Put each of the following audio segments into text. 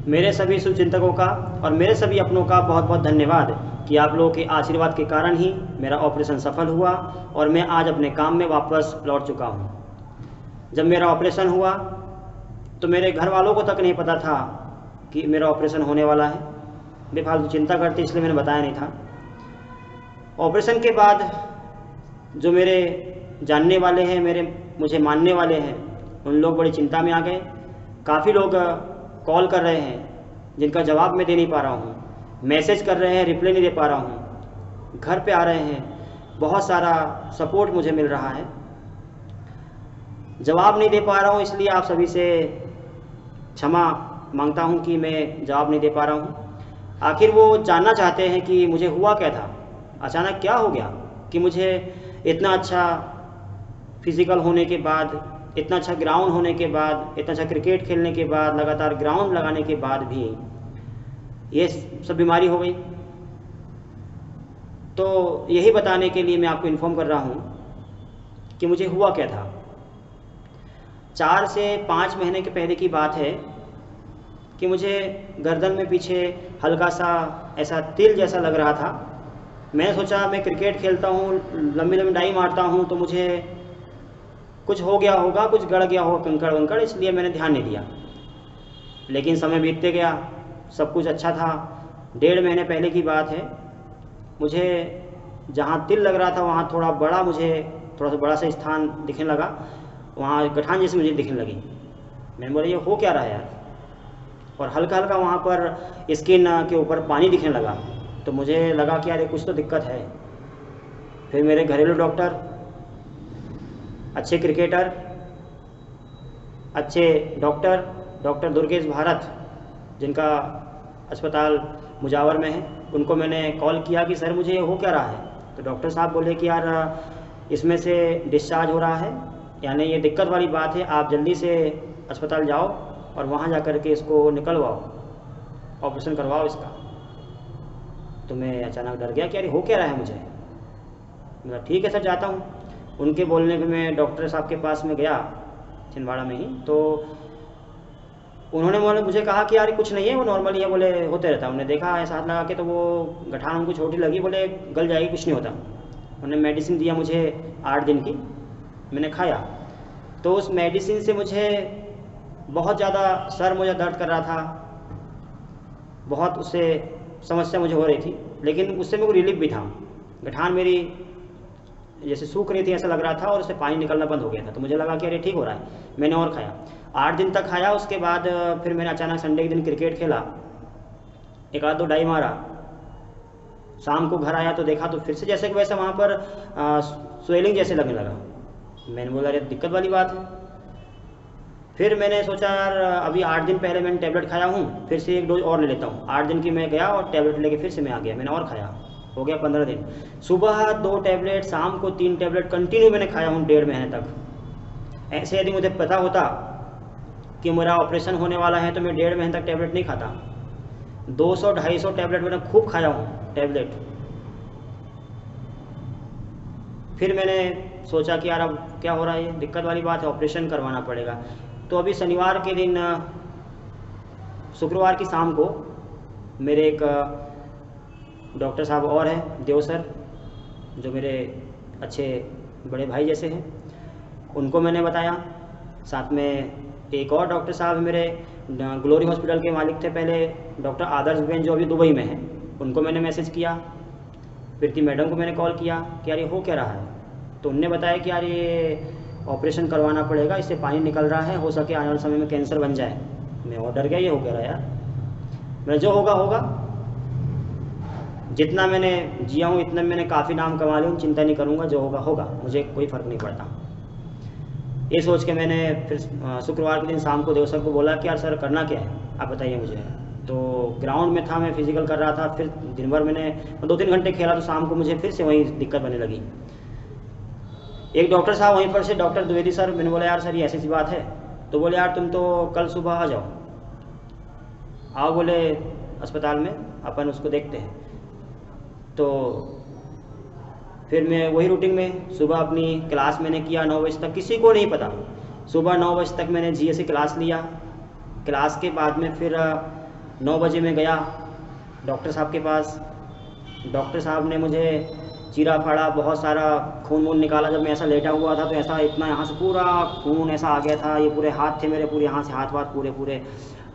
मेरे सभी शुभचिंतकों का और मेरे सभी अपनों का बहुत बहुत धन्यवाद कि आप लोगों के आशीर्वाद के कारण ही मेरा ऑपरेशन सफल हुआ और मैं आज अपने काम में वापस लौट चुका हूँ। जब मेरा ऑपरेशन हुआ तो मेरे घर वालों को तक नहीं पता था कि मेरा ऑपरेशन होने वाला है। बेफालतू चिंता करते इसलिए मैंने बताया नहीं था। ऑपरेशन के बाद जो मेरे जानने वाले हैं, मुझे मानने वाले हैं, उन लोग बड़ी चिंता में आ गए। काफ़ी लोग कॉल कर रहे हैं जिनका जवाब मैं दे नहीं पा रहा हूँ, मैसेज कर रहे हैं, रिप्लाई नहीं दे पा रहा हूँ, घर पे आ रहे हैं, बहुत सारा सपोर्ट मुझे मिल रहा है। जवाब नहीं दे पा रहा हूँ इसलिए आप सभी से क्षमा मांगता हूँ कि मैं जवाब नहीं दे पा रहा हूँ। आखिर वो जानना चाहते हैं कि मुझे हुआ क्या था, अचानक क्या हो गया कि मुझे इतना अच्छा फिज़िकल होने के बाद, इतना अच्छा ग्राउंड होने के बाद, इतना अच्छा क्रिकेट खेलने के बाद, लगातार ग्राउंड लगाने के बाद भी ये सब बीमारी हो गई। तो यही बताने के लिए मैं आपको इन्फॉर्म कर रहा हूँ कि मुझे हुआ क्या था। 4 से 5 महीने के पहले की बात है कि मुझे गर्दन में पीछे हल्का सा ऐसा तिल जैसा लग रहा था। मैंने सोचा मैं क्रिकेट खेलता हूँ, लंबी लंबी डाई मारता हूँ, तो मुझे कुछ हो गया होगा, कुछ गड़ गया होगा कंकड़ वंकड़, इसलिए मैंने ध्यान नहीं दिया। लेकिन समय बीतते गया, सब कुछ अच्छा था। 1.5 महीने पहले की बात है, मुझे जहाँ तिल लग रहा था वहाँ थोड़ा सा बड़ा सा स्थान दिखने लगा, वहाँ गठान जैसी मुझे दिखने लगी। मैंने बोला ये हो क्या रहा है यार, और हल्का हल्का वहाँ पर स्किन के ऊपर पानी दिखने लगा। तो मुझे लगा कि यार ये कुछ तो दिक्कत है। फिर मेरे घरेलू डॉक्टर, अच्छे क्रिकेटर, अच्छे डॉक्टर दुर्गेश भारत, जिनका अस्पताल मुजावर में है, उनको मैंने कॉल किया कि सर मुझे हो क्या रहा है। तो डॉक्टर साहब बोले कि यार इसमें से डिस्चार्ज हो रहा है, यानी ये दिक्कत वाली बात है, आप जल्दी से अस्पताल जाओ और वहाँ जा कर के इसको निकलवाओ, ऑपरेशन करवाओ इसका। तो मैं अचानक डर गया कि यार हो क्या रहा है मुझे। मैं ठीक है सर जाता हूँ। उनके बोलने पे मैं डॉक्टर साहब के पास में गया छिंदवाड़ा में ही। तो उन्होंने मुझे कहा कि यार कुछ नहीं है, वो नॉर्मल ही है, बोले होते रहता है। उन्होंने देखा ऐसा हाथ लगा के तो वो गठान उनको छोटी लगी, बोले गल जाएगी, कुछ नहीं होता। उन्होंने मेडिसिन दिया मुझे 8 दिन की, मैंने खाया। तो उस मेडिसिन से मुझे बहुत ज़्यादा सर मुझे दर्द कर रहा था, बहुत उससे समस्या मुझे हो रही थी, लेकिन उससे मेरे को रिलीफ भी था। गठान मेरी जैसे सूख रही थी ऐसा लग रहा था, और उससे पानी निकलना बंद हो गया था। तो मुझे लगा कि अरे ठीक हो रहा है। मैंने और खाया, 8 दिन तक खाया। उसके बाद फिर मैंने अचानक संडे के दिन क्रिकेट खेला, 1-2 डाई मारा। शाम को घर आया तो देखा तो फिर से जैसे कि वैसा वहाँ पर स्वेलिंग जैसे लगने लगा। मैंने बोला अरे दिक्कत वाली बात है। फिर मैंने सोचा यार अभी 8 दिन पहले मैंने टैबलेट खाया हूँ, फिर से 1 डोज और ले लेता हूँ। 8 दिन की मैं गया और टैबलेट लेके फिर से मैं आ गया, मैंने और खाया, हो गया 15 दिन। सुबह 2 टैबलेट, शाम को 3 टैबलेट कंटिन्यू मैंने खाया हूँ 1.5 महीने तक। ऐसे यदि मुझे पता होता कि मेरा ऑपरेशन होने वाला है तो मैं 1.5 महीने तक टैबलेट नहीं खाता। 200-250 टैबलेट मैंने खूब खाया हूँ टैबलेट। फिर मैंने सोचा कि यार अब क्या हो रहा है, ये दिक्कत वाली बात है, ऑपरेशन करवाना पड़ेगा। तो अभी शनिवार के दिन, शुक्रवार की शाम को मेरे एक डॉक्टर साहब और हैं, देव सर, जो मेरे अच्छे बड़े भाई जैसे हैं, उनको मैंने बताया। साथ में एक और डॉक्टर साहब मेरे ग्लोरी हॉस्पिटल के मालिक थे पहले, डॉक्टर आदर्श बेन, जो अभी दुबई में हैं, उनको मैंने मैसेज किया। प्रीति मैडम को मैंने कॉल किया कि यार ये हो क्या रहा है। तो उनने बताया कि यार ये ऑपरेशन करवाना पड़ेगा, इससे पानी निकल रहा है, हो सके आने वाले समय में कैंसर बन जाए। मैं और डर गया, ये हो क्या रहा यार। मैं जो होगा होगा, जितना मैंने जिया हूँ इतना मैंने काफ़ी नाम कमा लिया हूँ, चिंता नहीं करूँगा, जो होगा होगा, मुझे कोई फ़र्क नहीं पड़ता। ये सोच के मैंने फिर शुक्रवार के दिन शाम को देव सर को बोला कि यार सर करना क्या है, आप बताइए मुझे। तो ग्राउंड में था, मैं फिजिकल कर रहा था, फिर दिन भर मैंने 2-3 घंटे खेला, तो शाम को मुझे फिर से वही दिक्कत बनने लगी। एक डॉक्टर साहब वहीं पर से, डॉक्टर द्विवेदी सर, मैंने बोला यार सर ये ऐसी सी बात है। तो बोले यार तुम तो कल सुबह आ जाओ, आओ बोले अस्पताल में, अपन उसको देखते हैं। तो फिर मैं वही रूटीन में सुबह अपनी क्लास मैंने किया 9 बजे तक, किसी को नहीं पता। सुबह 9 बजे तक मैंने जीए से क्लास लिया। क्लास के बाद में फिर 9 बजे मैं गया डॉक्टर साहब के पास। डॉक्टर साहब ने मुझे चीरा फाड़ा, बहुत सारा खून वून निकाला। जब मैं ऐसा लेटा हुआ था तो ऐसा इतना यहाँ से पूरा खून ऐसा आ गया था, ये पूरे हाथ थे मेरे, पूरे यहाँ से हाथ वाथ पूरे पूरे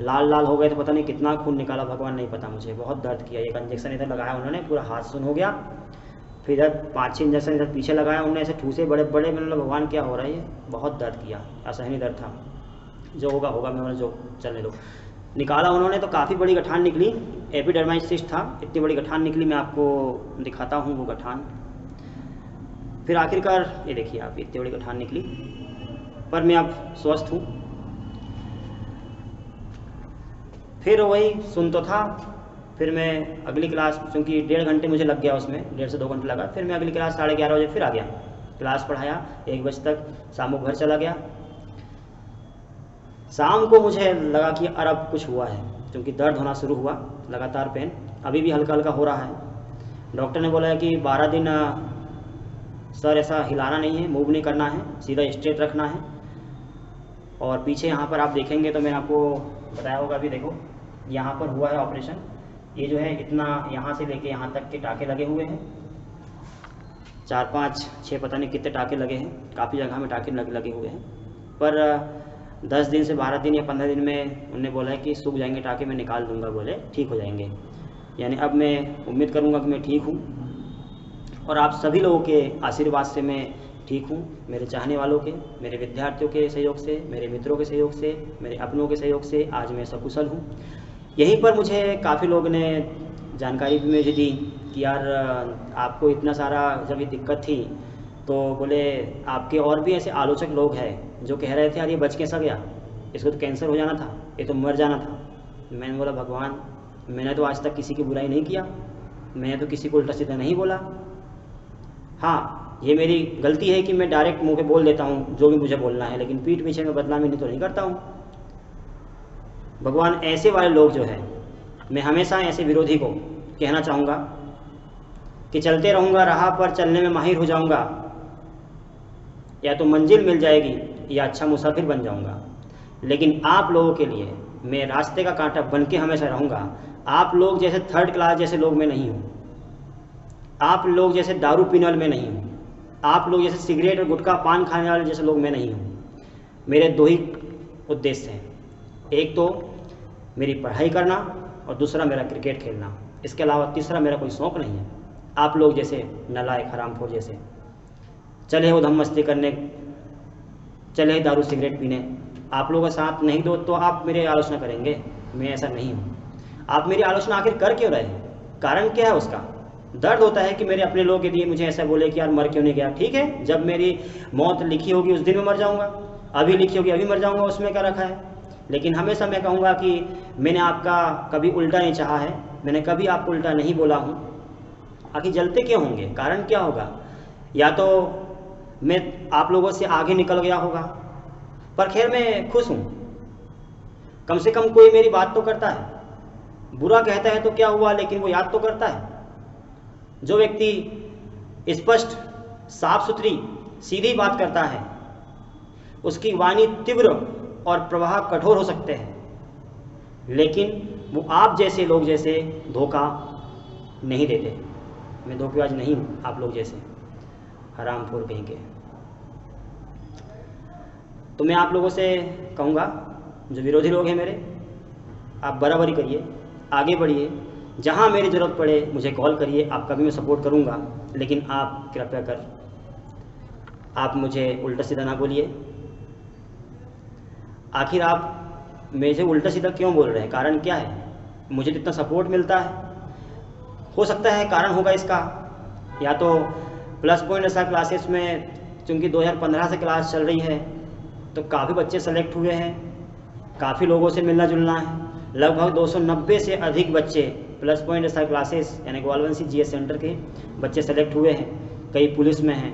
लाल लाल हो गए थे। पता नहीं कितना खून निकाला, भगवान नहीं पता मुझे। बहुत दर्द किया। एक इंजेक्शन इधर लगाया उन्होंने, पूरा हाथ सुन हो गया। फिर इधर 5-6 इंजेक्शन इधर पीछे लगाया उन्होंने, ऐसे ठूसे बड़े बड़े। मैंने बोला भगवान क्या हो रहा है ये, बहुत दर्द किया, असहनीय दर्द था। जो होगा होगा, मैं जो चलने दो। निकाला उन्होंने तो काफ़ी बड़ी गठान निकली, एपिडर्माइस सिस्ट था, इतनी बड़ी गठान निकली। मैं आपको दिखाता हूँ वो गठान। फिर आखिरकार ये देखिए आप, इतनी बड़ी गठान निकली, पर मैं अब स्वस्थ हूँ। फिर वही सुन तो था। फिर मैं अगली क्लास, क्योंकि 1.5 घंटे मुझे लग गया उसमें, 1.5 से 2 घंटे लगा। फिर मैं अगली क्लास 11:30 बजे फिर आ गया। क्लास पढ़ाया 1 बजे तक, शाम को घर चला गया। शाम को मुझे लगा कि अब कुछ हुआ है, क्योंकि दर्द होना शुरू हुआ, लगातार पेन, अभी भी हल्का हल्का हो रहा है। डॉक्टर ने बोला है कि 12 दिन सर ऐसा हिलाना नहीं है, मूव नहीं करना है, सीधा स्ट्रेट रखना है। और पीछे यहाँ पर आप देखेंगे तो मैंने आपको बताया होगा, अभी देखो यहाँ पर हुआ है ऑपरेशन। ये जो है इतना यहाँ से लेके यहाँ तक के टाँके लगे हुए हैं, 4, 5, 6 पता नहीं कितने टाँके लगे हैं, काफ़ी जगह में टाँके लगे हुए हैं। पर 10 दिन से 12 दिन या 15 दिन में उन्होंने बोला है कि सूख जाएंगे टाँके, मैं निकाल दूंगा, बोले ठीक हो जाएंगे। यानी अब मैं उम्मीद करूंगा कि मैं ठीक हूँ, और आप सभी लोगों के आशीर्वाद से मैं ठीक हूँ। मेरे चाहने वालों के, मेरे विद्यार्थियों के सहयोग से, मेरे मित्रों के सहयोग से, मेरे अपनों के सहयोग से आज मैं सकुशल हूँ। यहीं पर मुझे काफ़ी लोगों ने जानकारी भी मुझे दी कि यार आपको इतना सारा जब ये दिक्कत थी तो बोले आपके और भी ऐसे आलोचक लोग हैं जो कह रहे थे यार ये बच कैसा गया, इसको तो कैंसर हो जाना था, ये तो मर जाना था। मैंने बोला भगवान, मैंने तो आज तक किसी की बुराई नहीं किया, मैंने तो किसी को उल्टा सीधा नहीं बोला। हाँ, ये मेरी गलती है कि मैं डायरेक्ट मुंह पे बोल देता हूँ जो भी मुझे बोलना है, लेकिन पीठ पीछे में बदनामी तो नहीं करता हूँ। भगवान ऐसे वाले लोग जो है, मैं हमेशा ऐसे विरोधी को कहना चाहूँगा कि चलते रहूँगा राह पर, चलने में माहिर हो जाऊँगा, या तो मंजिल मिल जाएगी या अच्छा मुसाफिर बन जाऊँगा, लेकिन आप लोगों के लिए मैं रास्ते का कांटा बन के हमेशा रहूँगा। आप लोग जैसे 3rd क्लास जैसे लोग मैं नहीं हूँ, आप लोग जैसे दारू पीने वाले मैं नहीं हूँ, आप लोग जैसे सिगरेट और गुटखा पान खाने वाले जैसे लोग मैं नहीं हूँ। मेरे 2 ही उद्देश्य हैं, एक तो मेरी पढ़ाई करना और दूसरा मेरा क्रिकेट खेलना। इसके अलावा तीसरा मेरा कोई शौक़ नहीं है। आप लोग जैसे नालायक हरामखोर जैसे चले हो धम मस्ती करने, चले दारू सिगरेट पीने, आप लोगों का साथ नहीं दो तो आप मेरी आलोचना करेंगे। मैं ऐसा नहीं हूँ। आप मेरी आलोचना आखिर कर क्यों रहे हैं, कारण क्या है उसका? दर्द होता है कि मेरे अपने लोगों के लिए मुझे ऐसा बोले कि यार मर क्यों नहीं गया। ठीक है, जब मेरी मौत लिखी होगी उस दिन मैं मर जाऊँगा, अभी लिखी होगी अभी मर जाऊँगा, उसमें क्या रखा है। लेकिन हमेशा मैं कहूँगा कि मैंने आपका कभी उल्टा नहीं चाहा है, मैंने कभी आपको उल्टा नहीं बोला हूँ। आखिर जलते क्यों होंगे, कारण क्या होगा? या तो मैं आप लोगों से आगे निकल गया होगा, पर खैर मैं खुश हूँ, कम से कम कोई मेरी बात तो करता है। बुरा कहता है तो क्या हुआ, लेकिन वो याद तो करता है। जो व्यक्ति स्पष्ट, साफ सुथरी, सीधी बात करता है, उसकी वाणी तीव्र और प्रवाह कठोर हो सकते हैं, लेकिन वो आप जैसे लोग जैसे धोखा नहीं देते। मैं धोखेबाज नहीं हूँ आप लोग जैसे हरामखोर कहीं के। तो मैं आप लोगों से कहूँगा, जो विरोधी लोग हैं मेरे, आप बराबरी करिए, आगे बढ़िए, जहाँ मेरी ज़रूरत पड़े मुझे कॉल करिए, आपका भी मैं सपोर्ट करूँगा। लेकिन आप कृपया कर आप मुझे उल्टा सीधा ना बोलिए। आखिर आप मेरे से उल्टा सीधा क्यों बोल रहे हैं, कारण क्या है? मुझे जितना सपोर्ट मिलता है, हो सकता है कारण होगा इसका, या तो प्लस पॉइंट ऐसा क्लासेस में, चूँकि 2015 से क्लास चल रही है तो काफ़ी बच्चे सेलेक्ट हुए हैं, काफ़ी लोगों से मिलना जुलना है। लगभग 290 से अधिक बच्चे प्लस पॉइंट ऐसा क्लासेस यानी ग्वालवंशी जीएस सेंटर के बच्चे सेलेक्ट हुए हैं। कई पुलिस में हैं,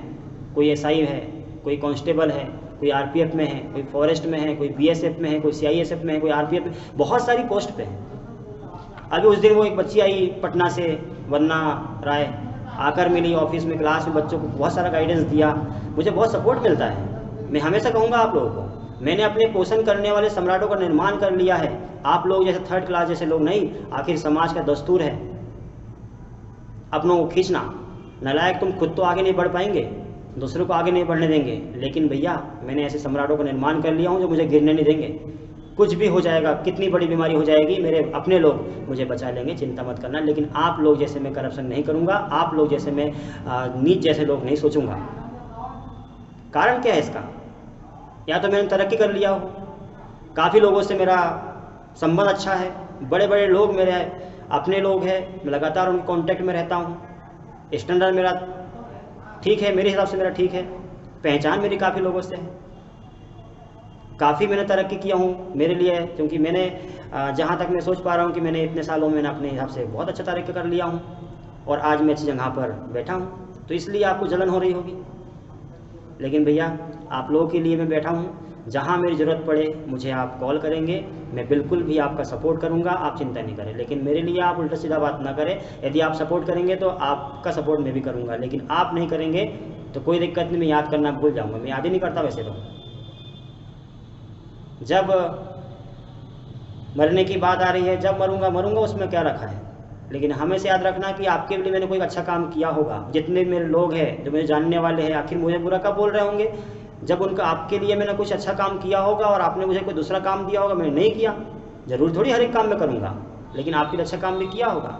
कोई एसआई है, कोई कांस्टेबल है, कोई आरपीएफ में है, कोई फॉरेस्ट में है, कोई बीएसएफ में है, कोई सीआईएसएफ में है, कोई आरपीएफ में, बहुत सारी पोस्ट पे है। अभी उस दिन वो एक बच्ची आई पटना से, वंदना राय, आकर मिली ऑफिस में, क्लास में बच्चों को बहुत सारा गाइडेंस दिया, मुझे बहुत सपोर्ट मिलता है। मैं हमेशा कहूँगा आप लोगों को, मैंने अपने पोषण करने वाले सम्राटों का निर्माण कर लिया है, आप लोग जैसे थर्ड क्लास जैसे लोग नहीं, आखिर समाज का दस्तूर है अपनों को खींचना। नालायक तुम खुद तो आगे नहीं बढ़ पाएंगे, दूसरों को आगे नहीं बढ़ने देंगे, लेकिन भैया मैंने ऐसे सम्राटों का निर्माण कर लिया हूँ जो मुझे गिरने नहीं देंगे। कुछ भी हो जाएगा, कितनी बड़ी बीमारी हो जाएगी, मेरे अपने लोग मुझे बचा लेंगे, चिंता मत करना। लेकिन आप लोग जैसे मैं करप्शन नहीं करूँगा, आप लोग जैसे मैं नीच जैसे लोग नहीं सोचूंगा। कारण क्या है इसका? या तो मैंने तरक्की कर लिया हो, काफ़ी लोगों से मेरा संबंध अच्छा है, बड़े बड़े लोग मेरे अपने लोग हैं, मैं लगातार उनके कांटेक्ट में रहता हूँ, स्टैंडर्ड मेरा ठीक है, मेरे हिसाब से मेरा ठीक है, पहचान मेरी काफ़ी लोगों से है, काफ़ी मैंने तरक्की किया हूँ मेरे लिए, क्योंकि मैंने जहाँ तक मैं सोच पा रहा हूँ कि मैंने इतने सालों में मैंने अपने हिसाब से बहुत अच्छा तरक्की कर लिया हूँ और आज मैं अच्छी जगह पर बैठा हूँ। तो इसलिए आपको जलन हो रही होगी, लेकिन भैया आप लोगों के लिए मैं बैठा हूँ। जहाँ मेरी ज़रूरत पड़े मुझे आप कॉल करेंगे, मैं बिल्कुल भी आपका सपोर्ट करूँगा, आप चिंता नहीं करें। लेकिन मेरे लिए आप उल्टा सीधा बात ना करें। यदि आप सपोर्ट करेंगे तो आपका सपोर्ट मैं भी करूँगा, लेकिन आप नहीं करेंगे तो कोई दिक्कत नहीं, मैं याद करना भूल जाऊँगा। मैं याद ही नहीं करता वैसे तो। जब मरने की बात आ रही है, जब मरूंगा मरूंगा, उसमें क्या रखा है। लेकिन हमेशा याद रखना कि आपके लिए मैंने कोई अच्छा काम किया होगा। जितने मेरे लोग हैं जो मुझे जानने वाले हैं, आखिर मुझे बुरा कब बोल रहे होंगे जब उनका आपके लिए मैंने कुछ अच्छा काम किया होगा और आपने मुझे कोई दूसरा काम दिया होगा। मैंने नहीं किया, ज़रूर थोड़ी हर एक काम में करूँगा, लेकिन आपके लिए अच्छा काम भी किया होगा।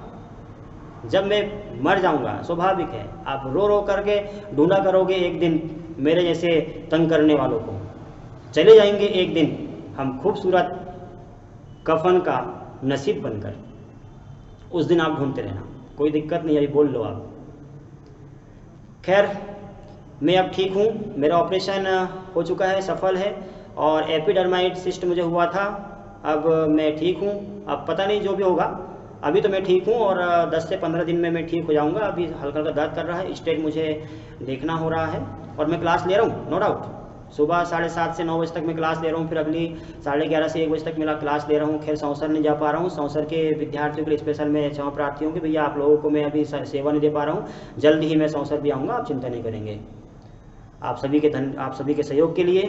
जब मैं मर जाऊँगा, स्वाभाविक है आप रो रो करके ढूंढा करोगे एक दिन मेरे जैसे तंग करने वालों को। चले जाएंगे एक दिन हम खूबसूरत कफन का नसीब बनकर, उस दिन आप ढूंढते रहना, कोई दिक्कत नहीं, अभी बोल लो आप। खैर मैं अब ठीक हूँ, मेरा ऑपरेशन हो चुका है, सफल है, और एपिडर्माइड सिस्ट मुझे हुआ था, अब मैं ठीक हूँ। अब पता नहीं जो भी होगा, अभी तो मैं ठीक हूँ और 10 से 15 दिन में मैं ठीक हो जाऊँगा। अभी हल्का हल्का दर्द कर रहा है, स्टेट मुझे देखना हो रहा है, और मैं क्लास ले रहा हूँ नो डाउट। सुबह 7:30 से 9 बजे तक मैं क्लास ले रहा हूँ, फिर अगली 11:30 से 1 बजे तक मेरा क्लास ले रहा हूँ। खैर सौंसर नहीं जा पा रहा हूँ, सौंसर के विद्यार्थियों के लिए स्पेशल मैं क्षमा प्रार्थी हूँ कि भैया आप लोगों को मैं अभी सेवा नहीं दे पा रहा हूँ। जल्द ही मैं सौंसर भी आऊँगा, आप चिंता नहीं करेंगे। आप सभी के सहयोग के लिए,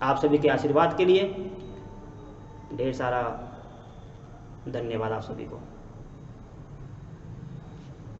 आप सभी के आशीर्वाद के लिए ढेर सारा धन्यवाद आप सभी को।